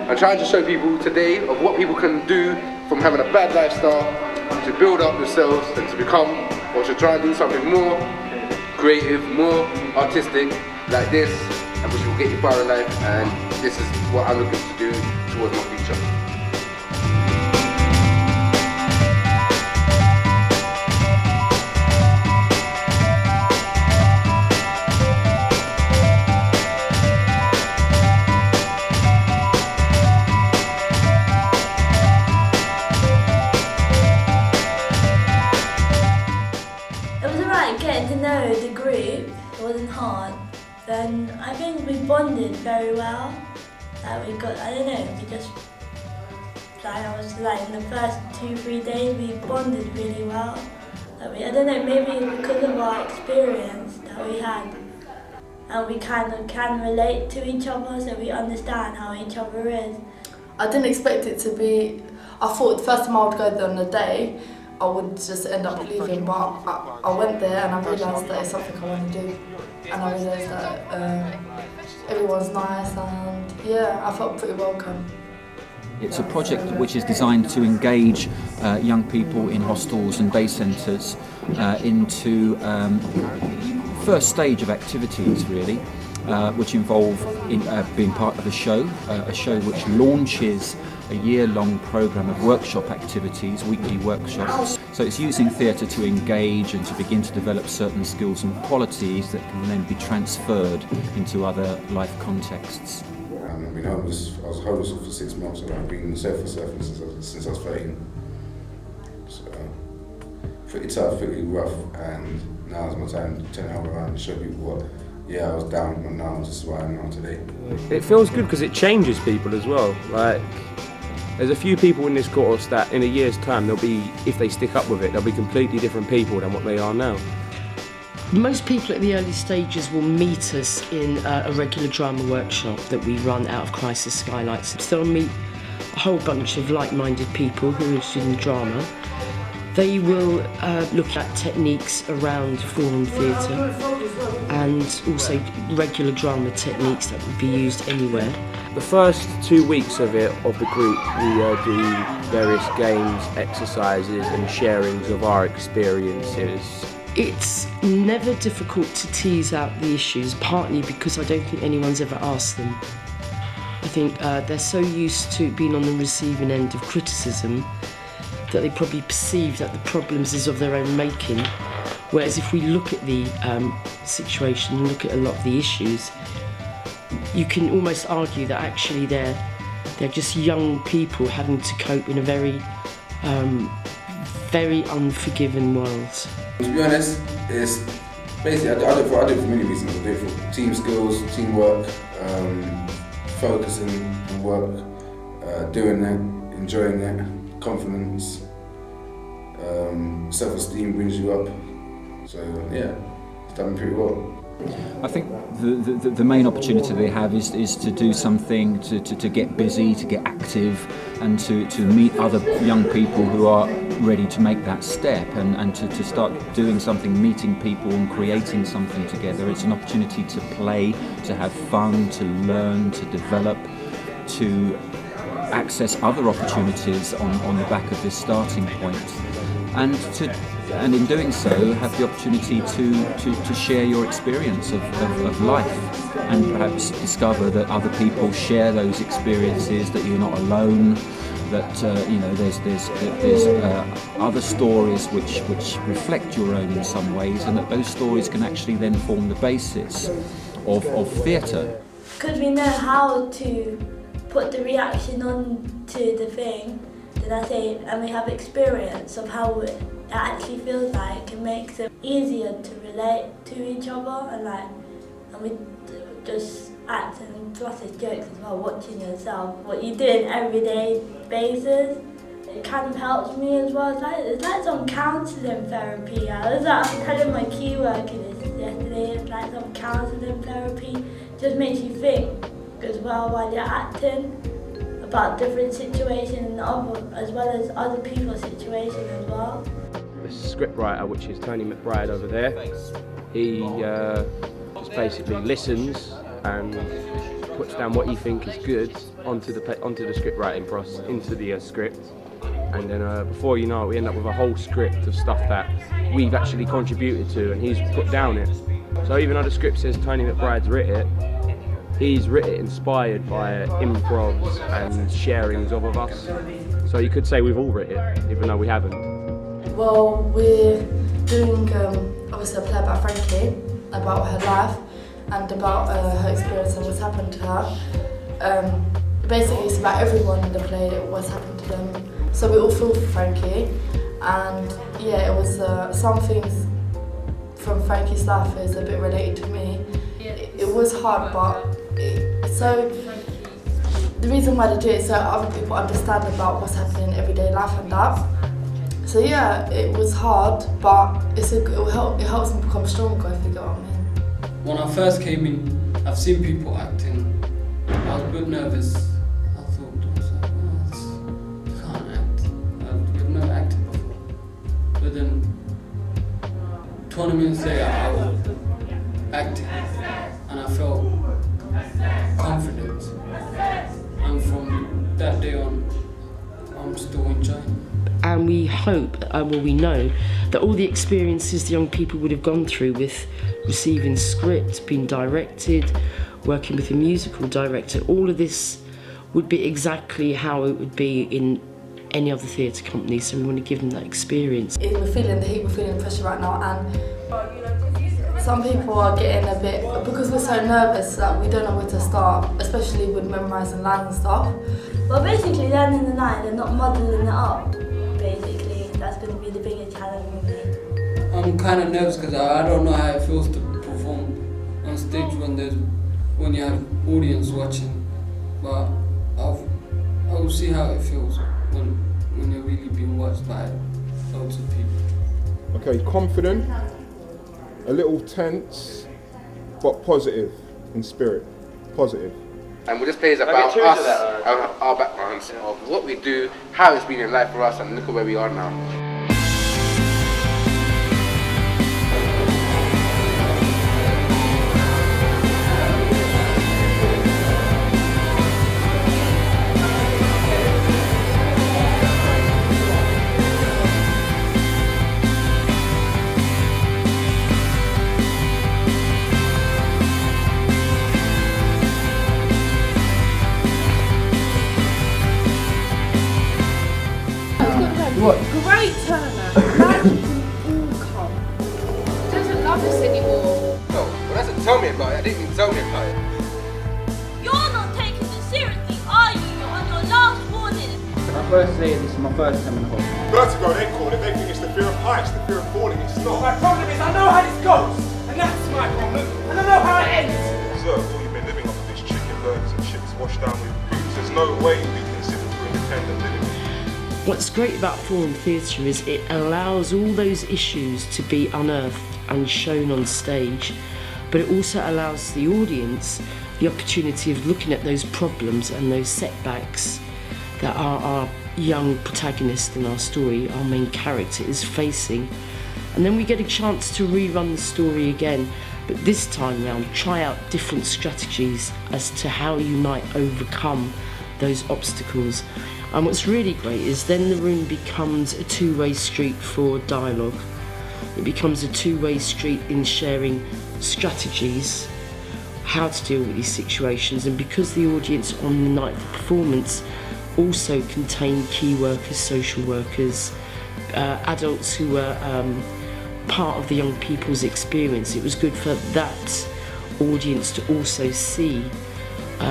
I'm trying to show people today of what people can do from having a bad lifestyle to build up themselves and to become, or to try and do something more creative, more artistic like this, and which will get you far in life. And this is what I'm looking to do towards my future. Getting to know the group, it wasn't hard. Then I think we bonded very well. We got, I don't know, we just, I was like in the first 2-3 days we bonded really well. I don't know, maybe because of our experience that we had, and we kind of can relate to each other, so we understand how each other is. I didn't expect it to be, I thought the first time I would go there on a day, I would just end up leaving, but I went there and I realised that it's something I want to do. And I realised that everyone's nice, and yeah, I felt pretty welcome. It's a project which is designed to engage young people in hostels and day centres into first stage of activities, really, which involve being part of a show which launches a year-long programme of workshop activities, weekly workshops. So it's using theatre to engage and to begin to develop certain skills and qualities that can then be transferred into other life contexts. I've been homeless. I was homeless for 6 months, and I've been surfing since I was 13. So, pretty tough, pretty rough, and now is my time to turn it around and show people what, yeah, I was down, but now this is where I am now today. It feels good because it changes people as well. Like, there's a few people in this course that in a year's time, they'll be, if they stick up with it, they'll be completely different people than what they are now. Most people at the early stages will meet us in a regular drama workshop that we run out of Crisis Skylights. So they'll meet a whole bunch of like-minded people who are interested in drama. They will look at techniques around forum theatre and also regular drama techniques that would be used anywhere. The first 2 weeks of the group, we do various games, exercises and sharings of our experiences. It's never difficult to tease out the issues, partly because I don't think anyone's ever asked them. I think they're so used to being on the receiving end of criticism that they probably perceive that the problems is of their own making. Whereas if we look at the situation and look at a lot of the issues, you can almost argue that actually they're just young people having to cope in a very, very unforgiving world. To be honest, it's basically I do it for many reasons. I do it for team skills, teamwork, focusing on work, doing it, enjoying it, confidence, self-esteem brings you up. So yeah, it's done pretty well. I think the main opportunity they have is to do something, to get busy, to get active, and to meet other young people who are ready to make that step and to start doing something, meeting people and creating something together. It's an opportunity to play, to have fun, to learn, to develop, to access other opportunities on the back of this starting point. And in doing so, have the opportunity to share your experience of life, and perhaps discover that other people share those experiences, that you're not alone, that there's other stories which reflect your own in some ways, and that those stories can actually then form the basis of theatre. Because we know how to put the reaction on to the thing, and we have experience of how it actually feels like, it makes it easier to relate to each other, and we just act, and plus it's jokes as well, watching yourself, what you do in everyday basis. It kind of helps me as well. It's like some counselling therapy. I was telling my key worker this yesterday, it's like some counselling therapy. Just makes you think as well while you're acting about different situations, as well as other people's situations as well. The scriptwriter, which is Tony McBride over there, he just basically listens and puts down what he thinks is good onto the script writing process, into the script, and then before you know it, we end up with a whole script of stuff that we've actually contributed to, and he's put down it. So even though the script says Tony McBride's writ it, he's written it inspired by improvs and sharings of us. So you could say we've all written it, even though we haven't. Well, we're doing obviously a play about Frankie, about her life and about her experience and what's happened to her. Basically it's about everyone in the play, what's happened to them. So we all feel for Frankie, and yeah, it was some things from Frankie's life is a bit related to me. It was hard, but so the reason why they do it is so other people understand about what's happening in everyday life and that. So yeah, it was hard, but it helps me become stronger, if you get what I mean. When I first came in, I've seen people acting. I was a bit nervous. I thought, you can't act. We've never acted before. But then 20 minutes later, I was acting, and I felt confident. And from that day on, I'm still enjoying. And we hope, well we know, that all the experiences the young people would have gone through with receiving scripts, being directed, working with a musical director, all of this would be exactly how it would be in any other theatre company, so we want to give them that experience. We're feeling the heat, we're feeling the pressure right now, and some people are getting a bit, because we're so nervous that we don't know where to start, especially with memorising lines and stuff. Well, basically learning the line and not muddling it up, basically. That's going to be the biggest challenge for me. I'm kind of nervous because I don't know how it feels to perform on stage when you have audience watching, but I'll see how it feels when you're really being watched by loads of people. Okay, confident, a little tense, but positive in spirit, positive. And this play is about us, our backgrounds, of what we do, how it's been in life for us, and look at where we are now. What? Great turnout. Glad you can all come. Doesn't love us anymore. No, well that's a tell me about it. I didn't even tell me about it. You're not taking this seriously, are you? You're on your last warning. My first day, this is my first time in the hall. Vertigo, they call it. They think it's the fear of heights, the fear of falling. It's not. My problem is I know how this goes, and that's my problem, and I know how it ends. Sir, all you've been living off of this chicken nuggets and chips washed down with boots. There's no way we can sit through independent living. What's great about forum theatre is it allows all those issues to be unearthed and shown on stage, but it also allows the audience the opportunity of looking at those problems and those setbacks that our young protagonist in our story, our main character, is facing. And then we get a chance to rerun the story again, but this time round try out different strategies as to how you might overcome those obstacles. And what's really great is then the room becomes a two-way street for dialogue. It becomes a two-way street in sharing strategies, how to deal with these situations, and because the audience on the night of the performance also contain key workers, social workers, adults who were part of the young people's experience, it was good for that audience to also see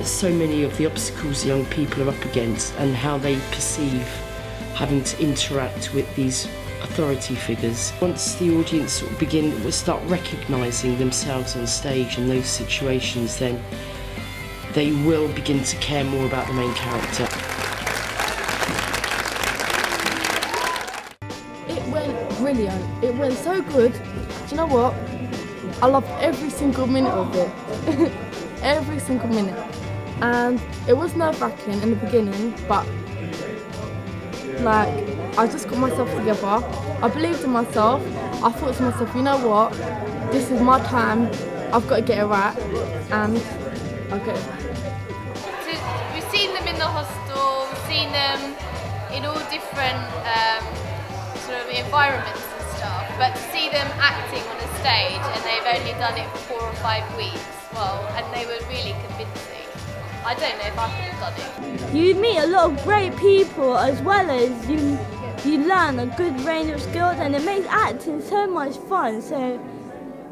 so many of the obstacles the young people are up against and how they perceive having to interact with these authority figures. Once the audience will start recognising themselves on stage in those situations, then they will begin to care more about the main character. It went brilliant. It went so good. Do you know what? I loved every single minute of it. Every single minute. And it was nerve-wracking in the beginning, but like I just got myself together. I believed in myself. I thought to myself, you know what? This is my time. I've got to get it right, and I'll get it right. We've seen them in the hostel, we've seen them in all different sort of environments and stuff, but to see them acting on a stage and they've only done it for 4 or 5 weeks, well, and they were really convincing. I don't know if I could have done it. You meet a lot of great people as well as you learn a good range of skills, and it makes acting so much fun. So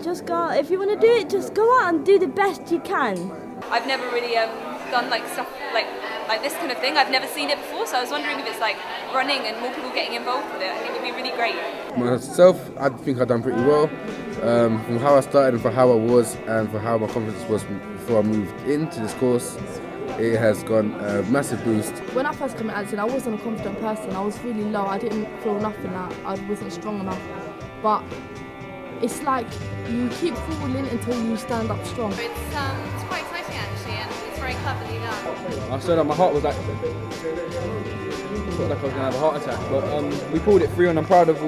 just go, if you want to do it, just go out and do the best you can. I've never really done like stuff like this kind of thing. I've never seen it before, so I was wondering if it's like running and more people getting involved with it. I think it would be really great. Myself, I think I've done pretty well. From how I started and for how I was and for how my confidence was before I moved into this course, it has gone a massive boost. When I first came to acting, I wasn't a confident person. I was really low. I didn't feel nothing. I wasn't strong enough. But it's like you keep falling until you stand up strong. It's quite exciting actually, and it's very cleverly done. I said that my heart was like, felt like I was gonna have a heart attack, but we pulled it through, and I'm proud of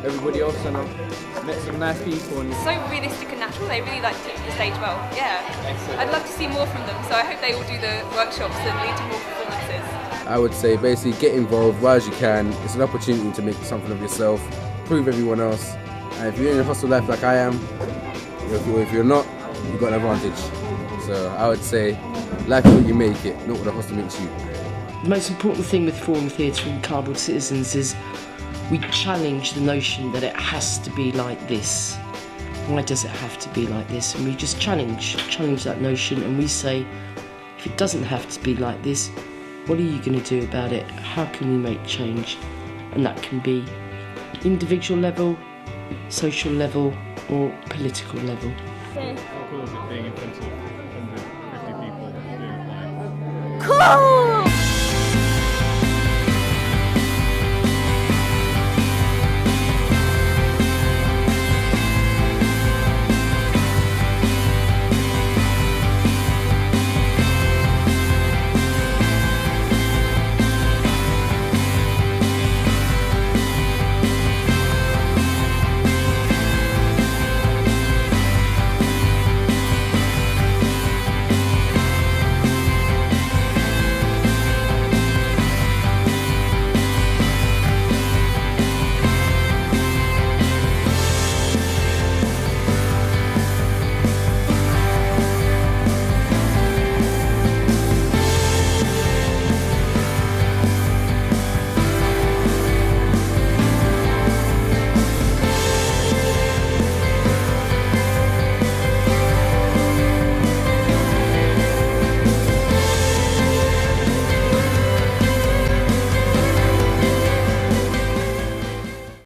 everybody else, and I've met some nice people. And It's so realistic and natural. They really like took the stage well. Yeah, I'd love to see more from them. So I hope they all do the workshops and lead to more performances. I would say basically get involved while as you can. It's an opportunity to make something of yourself, prove everyone else. And if you're in a hostel life like I am, if you're not, you've got an advantage. So I would say life is what you make it, not what the hostel makes you. The most important thing with Forum Theatre and Cardboard Citizens is we challenge the notion that it has to be like this. Why does it have to be like this? And we just challenge that notion, and we say, if it doesn't have to be like this, what are you going to do about it? How can we make change? And that can be individual level, social level, or political level. How cool is it being in front of 150 people doing like... Cool!